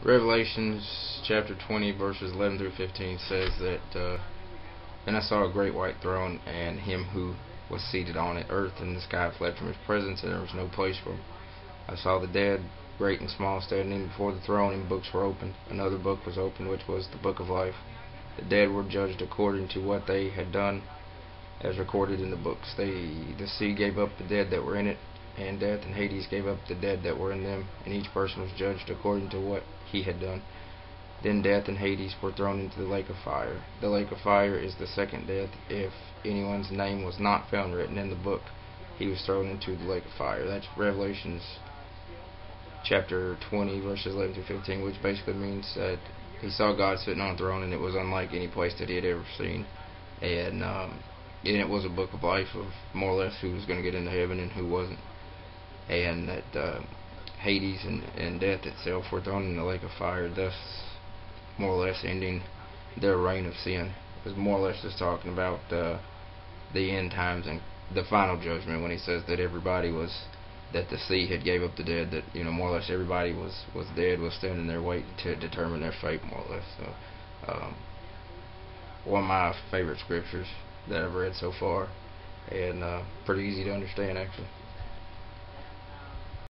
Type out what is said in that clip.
Revelations chapter 20 verses 11 through 15 says that, And I saw a great white throne, and him who was seated on it. Earth and the sky fled from his presence, and there was no place for him. I saw the dead, great and small, standing before the throne, and books were opened. Another book was opened, which was the book of life. The dead were judged according to what they had done, as recorded in the books. The sea gave up the dead that were in it, and death and Hades gave up the dead that were in them, and each person was judged according to what he had done. Then death and Hades were thrown into the lake of fire. The lake of fire is the second death. If anyone's name was not found written in the book, he was thrown into the lake of fire. That's Revelations chapter 20 verses 11 through 15, which basically means that he saw God sitting on a throne, and it was unlike any place that he had ever seen. And it was a book of life of more or less who was going to get into heaven and who wasn't. And that Hades and death itself were thrown in the lake of fire, thus more or less ending their reign of sin. It was more or less just talking about the end times and the final judgment, when he says that that the sea had gave up the dead, that more or less everybody was dead, was standing there waiting to determine their fate, more or less. So one of my favorite scriptures that I've read so far, and pretty easy to understand, actually.